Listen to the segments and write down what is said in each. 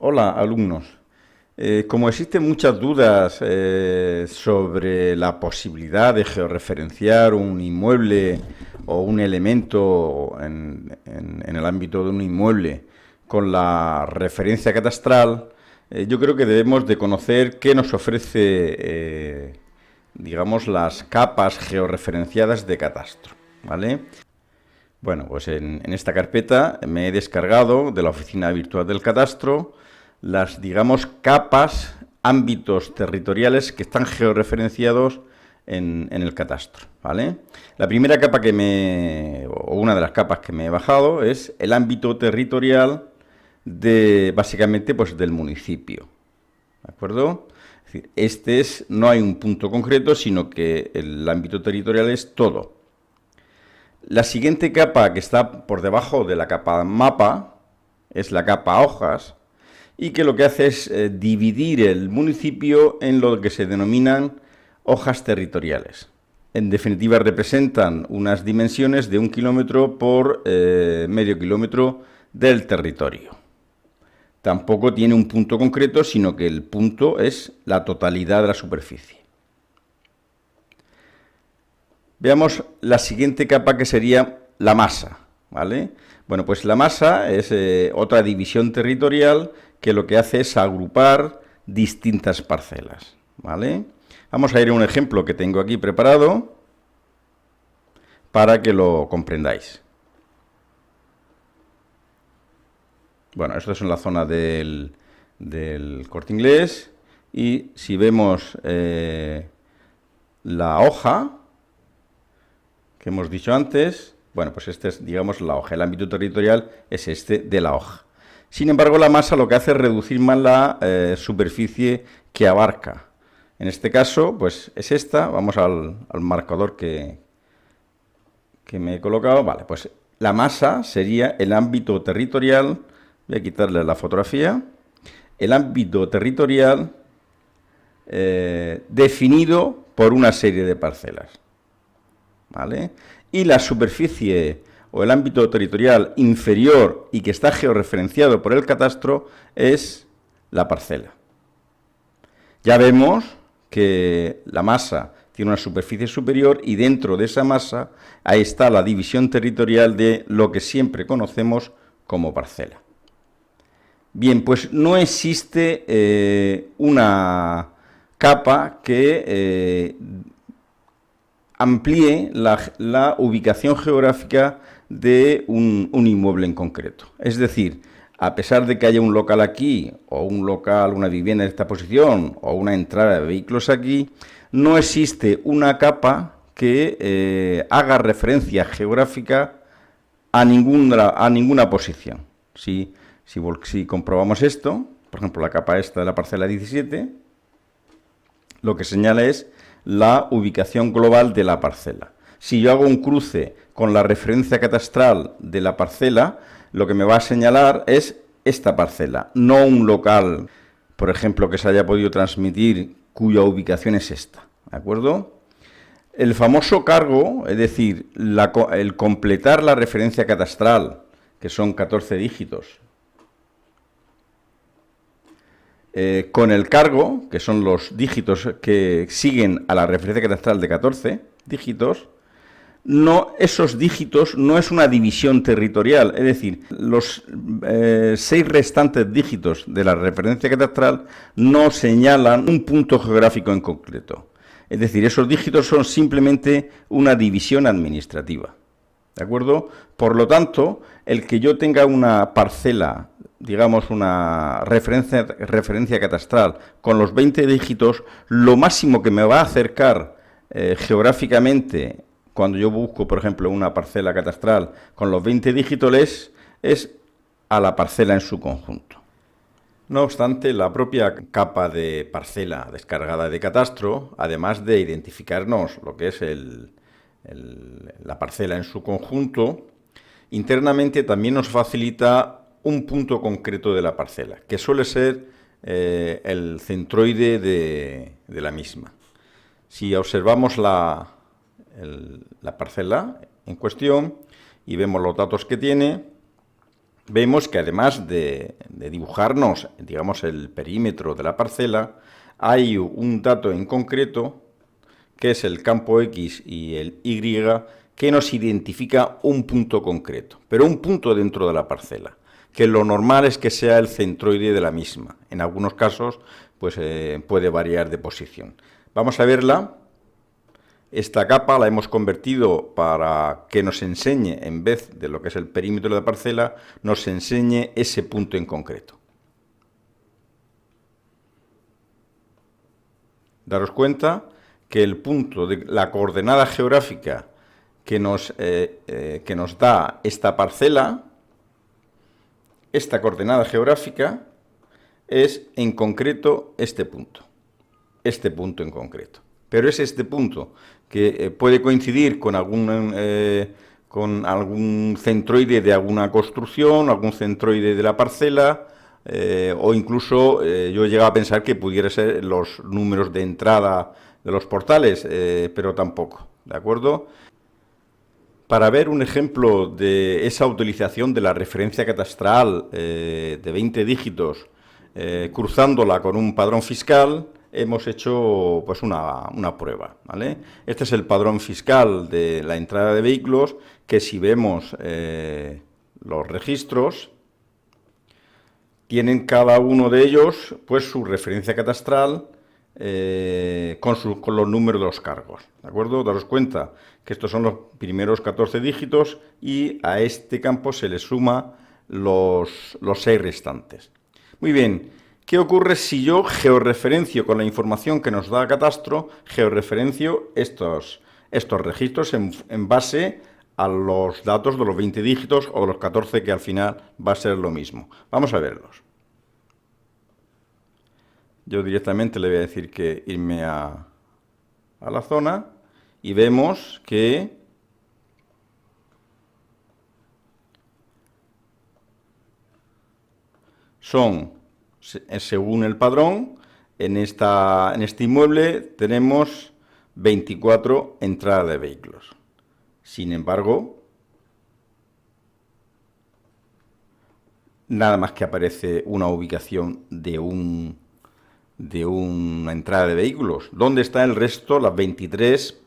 Hola, alumnos. Como existen muchas dudas sobre la posibilidad de georreferenciar un inmueble o un elemento en el ámbito de un inmueble con la referencia catastral, yo creo que debemos de conocer qué nos ofrece, digamos, las capas georreferenciadas de catastro, ¿vale? Bueno, pues en esta carpeta me he descargado de la oficina virtual del catastro las, digamos, capas, ámbitos territoriales que están georreferenciados en el catastro, ¿vale? La primera capa o una de las capas que me he bajado es el ámbito territorial de, básicamente, pues del municipio, ¿de acuerdo? Es decir, no hay un punto concreto, sino que el ámbito territorial es todo. La siguiente capa que está por debajo de la capa mapa es la capa hojas y que lo que hace es dividir el municipio en lo que se denominan hojas territoriales. En definitiva, representan unas dimensiones de 1 kilómetro por medio kilómetro del territorio. Tampoco tiene un punto concreto, sino que el punto es la totalidad de la superficie. Veamos la siguiente capa, que sería la masa, ¿vale? Bueno, pues la masa es otra división territorial que lo que hace es agrupar distintas parcelas, ¿vale? Vamos a ir a un ejemplo que tengo aquí preparado para que lo comprendáis. Bueno, esto es en la zona del Corte Inglés y si vemos la hoja que hemos dicho antes, bueno, pues este es, digamos, la hoja. El ámbito territorial es este de la hoja. Sin embargo, la masa lo que hace es reducir más la superficie que abarca. En este caso, pues es esta. Vamos al marcador que me he colocado. Vale, pues la masa sería el ámbito territorial. Voy a quitarle la fotografía. El ámbito territorial definido por una serie de parcelas, ¿vale? Y la superficie o el ámbito territorial inferior y que está georreferenciado por el catastro es la parcela. Ya vemos que la masa tiene una superficie superior y dentro de esa masa ahí está la división territorial de lo que siempre conocemos como parcela. Bien, pues no existe una capa que amplíe la ubicación geográfica de un inmueble en concreto. Es decir, a pesar de que haya un local aquí, o un local, una vivienda en esta posición, o una entrada de vehículos aquí, no existe una capa que haga referencia geográfica a ninguna posición. Si comprobamos esto, por ejemplo, la capa esta de la parcela 17, lo que señala es la ubicación global de la parcela. Si yo hago un cruce con la referencia catastral de la parcela, lo que me va a señalar es esta parcela, no un local, por ejemplo, que se haya podido transmitir cuya ubicación es esta, ¿de acuerdo? El famoso cargo, es decir, el completar la referencia catastral, que son 14 dígitos, con el cargo, que son los dígitos que siguen a la referencia catastral de 14 dígitos, esos dígitos no es una división territorial, es decir, los 6 restantes dígitos de la referencia catastral no señalan un punto geográfico en concreto. Es decir, esos dígitos son simplemente una división administrativa, ¿de acuerdo? Por lo tanto, el que yo tenga una parcela, digamos una referencia catastral con los 20 dígitos, lo máximo que me va a acercar geográficamente cuando yo busco, por ejemplo, una parcela catastral con los 20 dígitos es a la parcela en su conjunto. No obstante, la propia capa de parcela descargada de catastro, además de identificarnos lo que es la parcela en su conjunto, internamente también nos facilita un punto concreto de la parcela, que suele ser el centroide de la misma. Si observamos la parcela en cuestión y vemos los datos que tiene, vemos que además de dibujarnos, digamos, el perímetro de la parcela, hay un dato en concreto, que es el campo X y el Y, que nos identifica un punto concreto, pero un punto dentro de la parcela, que lo normal es que sea el centroide de la misma. En algunos casos, pues puede variar de posición. Vamos a verla. Esta capa la hemos convertido para que nos enseñe, en vez de lo que es el perímetro de la parcela, nos enseñe ese punto en concreto. Daros cuenta que el punto de la coordenada geográfica que nos da esta parcela, esta coordenada geográfica es en concreto este punto en concreto. Pero es este punto que puede coincidir con algún centroide de alguna construcción, algún centroide de la parcela, o incluso yo he llegado a pensar que pudiera ser los números de entrada de los portales, pero tampoco, ¿de acuerdo? Para ver un ejemplo de esa utilización de la referencia catastral de 20 dígitos, cruzándola con un padrón fiscal, hemos hecho pues una prueba, ¿vale? Este es el padrón fiscal de la entrada de vehículos, que si vemos los registros, tienen cada uno de ellos pues su referencia catastral con los números de los cargos, ¿de acuerdo? Daros cuenta que estos son los primeros 14 dígitos y a este campo se le suma los 6 restantes. Muy bien, ¿qué ocurre si yo georreferencio con la información que nos da Catastro, georreferencio estos registros en base a los datos de los 20 dígitos o de los 14, que al final va a ser lo mismo? Vamos a verlos. Yo directamente le voy a decir que irme a la zona y vemos que son, según el padrón, en este inmueble tenemos 24 entradas de vehículos. Sin embargo, nada más que aparece una ubicación de una entrada de vehículos. ¿Dónde está el resto, las 23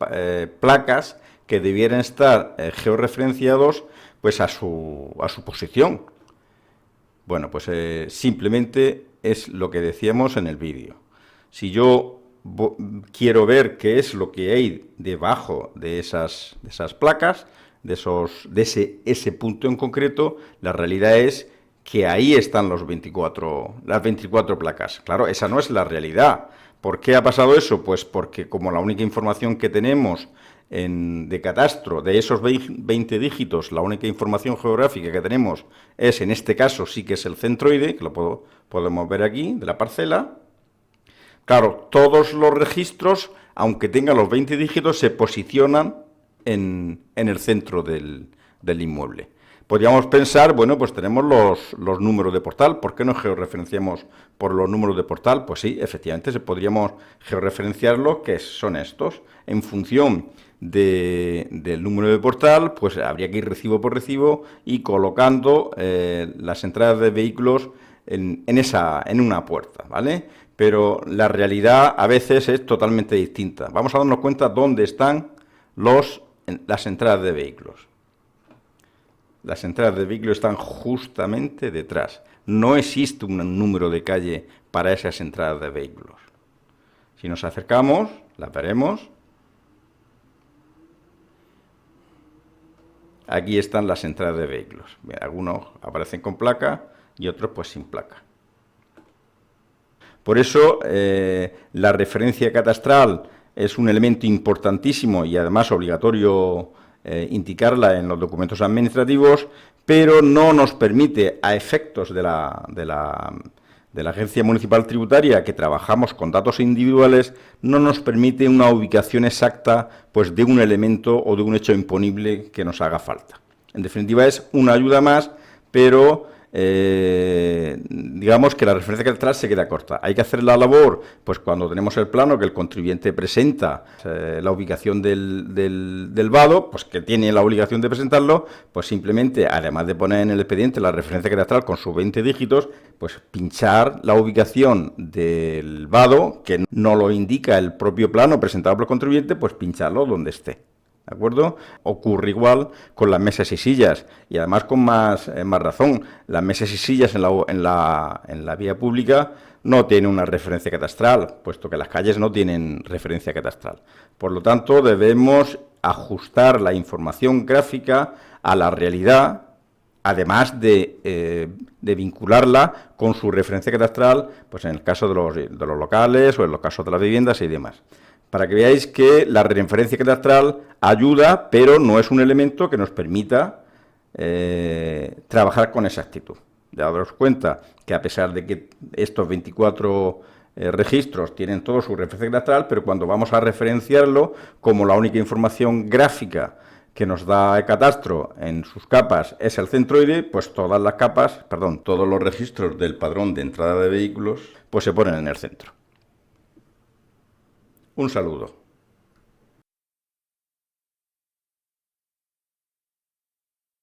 placas que debieran estar georreferenciados pues a su posición? Bueno, pues simplemente es lo que decíamos en el vídeo. Si yo quiero ver qué es lo que hay debajo de esas placas, de ese punto en concreto, la realidad es que ahí están las 24 placas. Claro, esa no es la realidad. ¿Por qué ha pasado eso? Pues porque como la única información que tenemos de catastro de esos 20 dígitos, la única información geográfica que tenemos es, en este caso, sí que es el centroide, que lo podemos ver aquí, de la parcela. Claro, todos los registros, aunque tengan los 20 dígitos, se posicionan en el centro del inmueble. Podríamos pensar, bueno, pues tenemos los números de portal, ¿por qué no georreferenciamos por los números de portal? Pues sí, efectivamente, podríamos georreferenciarlos, que son estos. En función del número de portal, pues habría que ir recibo por recibo y colocando las entradas de vehículos en una puerta, ¿vale? Pero la realidad a veces es totalmente distinta. Vamos a darnos cuenta dónde están las entradas de vehículos. Las entradas de vehículos están justamente detrás. No existe un número de calle para esas entradas de vehículos. Si nos acercamos, las veremos. Aquí están las entradas de vehículos. Algunos aparecen con placa y otros pues sin placa. Por eso la referencia catastral es un elemento importantísimo y además obligatorio indicarla en los documentos administrativos, pero no nos permite, a efectos de la Agencia Municipal Tributaria, que trabajamos con datos individuales, no nos permite una ubicación exacta pues, de un elemento o de un hecho imponible que nos haga falta. En definitiva, es una ayuda más, pero digamos que la referencia catastral se queda corta. Hay que hacer la labor, pues cuando tenemos el plano que el contribuyente presenta la ubicación del vado, pues que tiene la obligación de presentarlo, pues simplemente, además de poner en el expediente la referencia catastral con sus 20 dígitos, pues pinchar la ubicación del vado, que no lo indica el propio plano presentado por el contribuyente, pues pincharlo donde esté. ¿De acuerdo? Ocurre igual con las mesas y sillas, y además con más razón. Las mesas y sillas en la vía pública no tienen una referencia catastral, puesto que las calles no tienen referencia catastral. Por lo tanto, debemos ajustar la información gráfica a la realidad, además de vincularla con su referencia catastral, pues en el caso de los locales o en los casos de las viviendas y demás. Para que veáis que la referencia catastral ayuda, pero no es un elemento que nos permita trabajar con exactitud. Daros cuenta que a pesar de que estos 24 registros tienen todo su referencia catastral, pero cuando vamos a referenciarlo, como la única información gráfica que nos da el catastro en sus capas es el centroide, pues todos los registros del padrón de entrada de vehículos, pues se ponen en el centro. Un saludo.